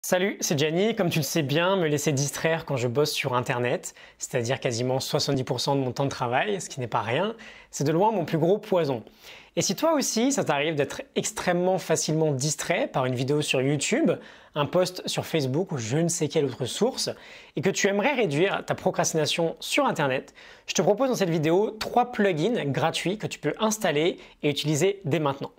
Salut, c'est Gianni. Comme tu le sais bien, me laisser distraire quand je bosse sur Internet, c'est-à-dire quasiment 70% de mon temps de travail, ce qui n'est pas rien, c'est de loin mon plus gros poison. Et si toi aussi, ça t'arrive d'être extrêmement facilement distrait par une vidéo sur YouTube, un post sur Facebook ou je ne sais quelle autre source, et que tu aimerais réduire ta procrastination sur Internet, je te propose dans cette vidéo 3 plugins gratuits que tu peux installer et utiliser dès maintenant.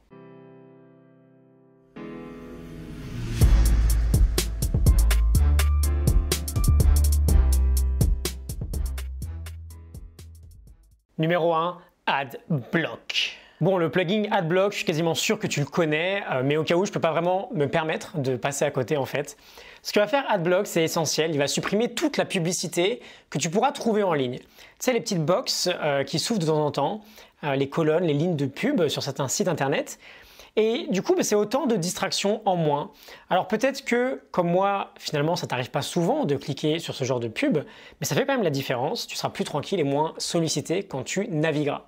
Numéro 1, AdBlock. Bon, le plugin AdBlock, je suis quasiment sûr que tu le connais, mais au cas où, je ne peux pas vraiment me permettre de passer à côté en fait. Ce que va faire AdBlock, c'est essentiel, il va supprimer toute la publicité que tu pourras trouver en ligne. Tu sais, les petites boxes qui s'ouvrent de temps en temps, les colonnes, les lignes de pub sur certains sites internet. Et du coup, c'est autant de distractions en moins. Alors peut-être que, comme moi, finalement, ça t'arrive pas souvent de cliquer sur ce genre de pub, mais ça fait quand même la différence. Tu seras plus tranquille et moins sollicité quand tu navigueras.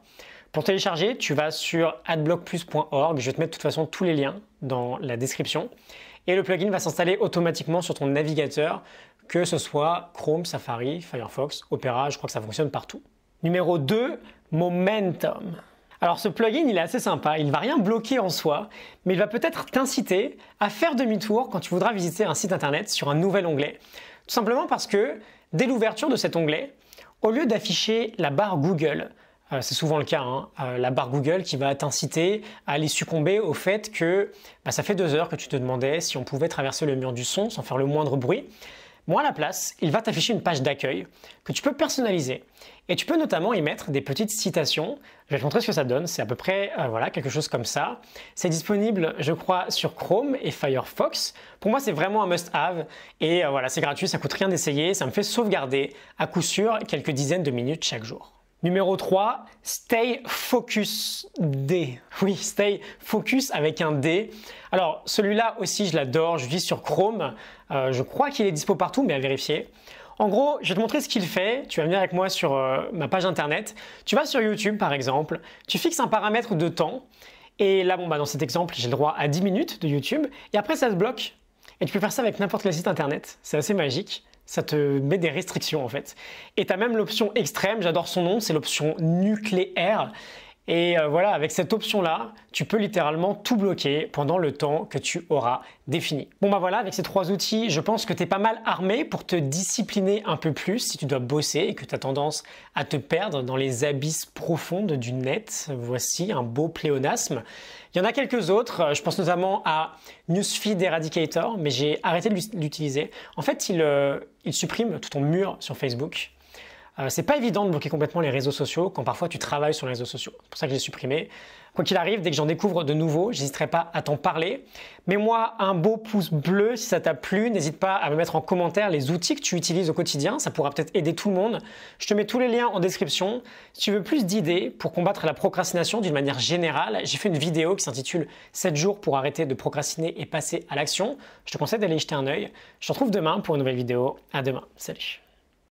Pour télécharger, tu vas sur adblockplus.org. Je vais te mettre de toute façon tous les liens dans la description. Et le plugin va s'installer automatiquement sur ton navigateur, que ce soit Chrome, Safari, Firefox, Opera, je crois que ça fonctionne partout. Numéro 2, Momentum. Alors ce plugin, il est assez sympa, il ne va rien bloquer en soi, mais il va peut-être t'inciter à faire demi-tour quand tu voudras visiter un site internet sur un nouvel onglet. Tout simplement parce que dès l'ouverture de cet onglet, au lieu d'afficher la barre Google, c'est souvent le cas, la barre Google qui va t'inciter à aller succomber au fait que ça fait 2 heures que tu te demandais si on pouvait traverser le mur du son sans faire le moindre bruit. Moi, à la place, il va t'afficher une page d'accueil que tu peux personnaliser. Et tu peux notamment y mettre des petites citations. Je vais te montrer ce que ça donne. C'est à peu près quelque chose comme ça. C'est disponible, je crois, sur Chrome et Firefox. Pour moi, c'est vraiment un must-have. Et c'est gratuit, ça coûte rien d'essayer. Ça me fait sauvegarder à coup sûr quelques dizaines de minutes chaque jour. Numéro 3, Stay Focus D. Oui, Stay Focus avec un D. Alors, celui-là aussi, je l'adore. Je vis sur Chrome. Je crois qu'il est dispo partout, mais à vérifier. En gros, je vais te montrer ce qu'il fait. Tu vas venir avec moi sur ma page internet. Tu vas sur YouTube, par exemple. Tu fixes un paramètre de temps. Et là, dans cet exemple, j'ai le droit à 10 minutes de YouTube. Et après, ça se bloque. Et tu peux faire ça avec n'importe quel site internet. C'est assez magique. Ça te met des restrictions en fait. Et tu as même l'option extrême, j'adore son nom, c'est l'option nucléaire. Et avec cette option-là, tu peux littéralement tout bloquer pendant le temps que tu auras défini. Avec ces 3 outils, je pense que tu es pas mal armé pour te discipliner un peu plus si tu dois bosser et que tu as tendance à te perdre dans les abysses profondes du net. Voici un beau pléonasme. Il y en a quelques autres, je pense notamment à Newsfeed Eradicator, mais j'ai arrêté de l'utiliser. En fait, il supprime tout ton mur sur Facebook. C'est pas évident de bloquer complètement les réseaux sociaux quand parfois tu travailles sur les réseaux sociaux. C'est pour ça que j'ai supprimé. Quoi qu'il arrive, dès que j'en découvre de nouveaux, j'hésiterai pas à t'en parler. Mets-moi un beau pouce bleu si ça t'a plu. N'hésite pas à me mettre en commentaire les outils que tu utilises au quotidien. Ça pourra peut-être aider tout le monde. Je te mets tous les liens en description. Si tu veux plus d'idées pour combattre la procrastination d'une manière générale, j'ai fait une vidéo qui s'intitule 7 jours pour arrêter de procrastiner et passer à l'action. Je te conseille d'aller y jeter un œil. Je te retrouve demain pour une nouvelle vidéo. À demain. Salut.